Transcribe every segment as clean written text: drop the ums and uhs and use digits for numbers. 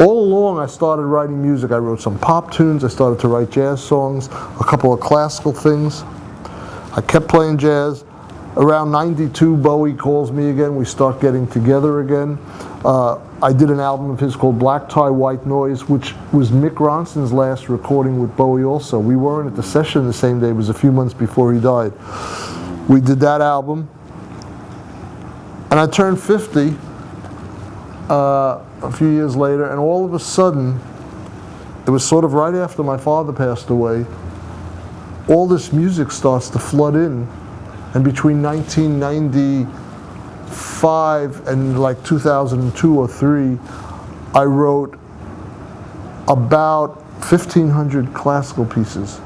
All along, I started writing music. I wrote some pop tunes. I started to write jazz songs, a couple of classical things. I kept playing jazz. Around 92, Bowie calls me again. We start getting together again. I did an album of his called Black Tie, White Noise, which was Mick Ronson's last recording with Bowie also. We weren't at the session the same day. It was a few months before he died. We did that album. And I turned 50 a few years later, and all of a sudden, it was sort of right after my father passed away, all this music starts to flood in. And between 1995 and like 2002 or 3, I wrote about 1,500 classical pieces.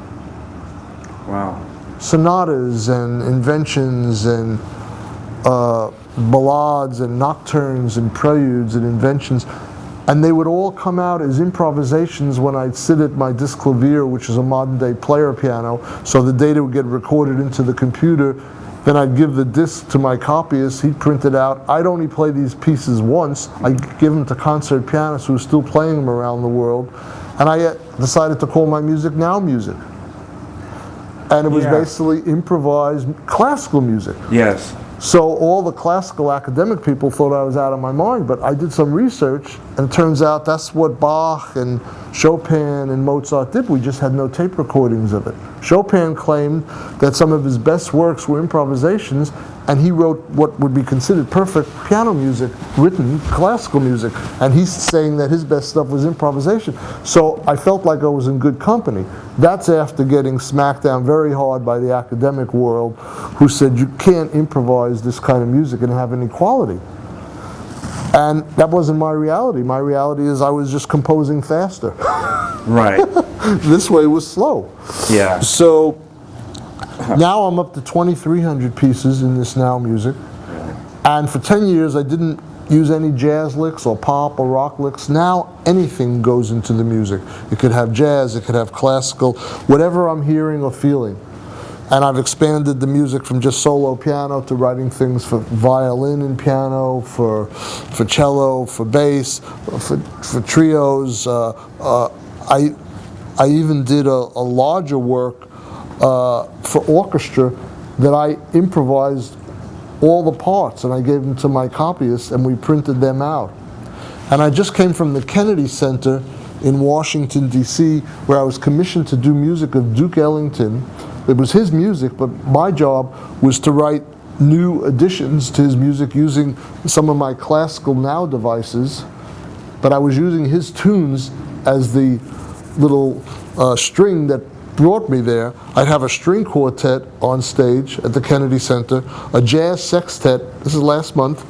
Wow. Sonatas and inventions and ballades and nocturnes and preludes and inventions. And they would all come out as improvisations when I'd sit at my disc clavier, which is a modern day player piano, so the data would get recorded into the computer. Then I'd give the disc to my copyist, he'd print it out. I'd only play these pieces once. I'd give them to concert pianists who were still playing them around the world. And I decided to call my music Now Music. And it was basically improvised classical music. Yes. So all the classical academic people thought I was out of my mind, but I did some research, and it turns out that's what Bach and Chopin and Mozart did. We just had no tape recordings of it. Chopin claimed that some of his best works were improvisations, and he wrote what would be considered perfect piano music, written classical music, and he's saying that his best stuff was improvisation. So I felt like I was in good company. That's after getting smacked down very hard by the academic world, who said you can't improvise this kind of music and have any quality. And that wasn't my reality. My reality is I was just composing faster. Right. This way was slow. Yeah. So now I'm up to 2,300 pieces in this Now Music. And for 10 years I didn't use any jazz licks or pop or rock licks. Now anything goes into the music. It could have jazz, it could have classical, whatever I'm hearing or feeling. And I've expanded the music from just solo piano to writing things for violin and piano, for cello, for bass, for trios. I even did a larger work for orchestra that I improvised all the parts, and I gave them to my copyists, and we printed them out. And I just came from the Kennedy Center in Washington, D.C., where I was commissioned to do music of Duke Ellington. It was his music, but my job was to write new additions to his music using some of my classical Now devices, but I was using his tunes as the little string that brought me there. I'd have a string quartet on stage at the Kennedy Center, a jazz sextet, this is last month,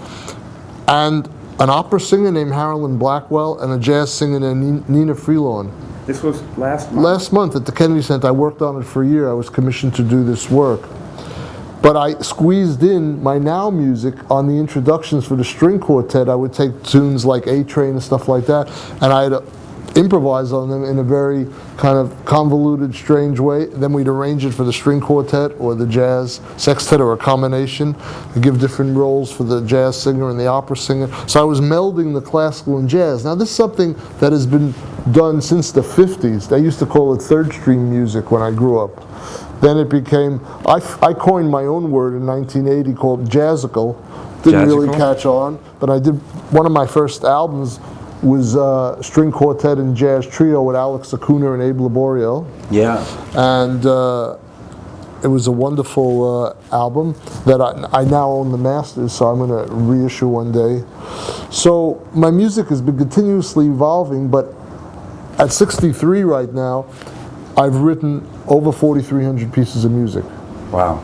and an opera singer named Harolyn Blackwell, and a jazz singer named Nina Freelon. This was last month? Last month at the Kennedy Center. I worked on it for a year. I was commissioned to do this work. But I squeezed in my Now music on the introductions for the string quartet. I would take tunes like A-Train and stuff like that, and I'd improvise on them in a very kind of convoluted, strange way. Then we'd arrange it for the string quartet or the jazz sextet or a combination. I'd give different roles for the jazz singer and the opera singer. So I was melding the classical and jazz. Now this is something that has been done since the 50s. They used to call it third stream music when I grew up. Then it became, I coined my own word in 1980 called jazzical. Didn't really catch on, but I did, one of my first albums was string quartet and jazz trio with Alex Acuna and Abe Laboriel. Yeah. And it was a wonderful album that I now own the masters, so I'm going to reissue one day. So my music has been continuously evolving, but at 63 right now, I've written over 4,300 pieces of music. Wow.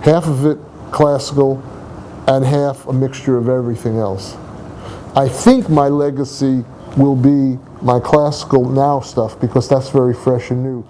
Half of it classical and half a mixture of everything else. I think my legacy will be my classical Now stuff because that's very fresh and new.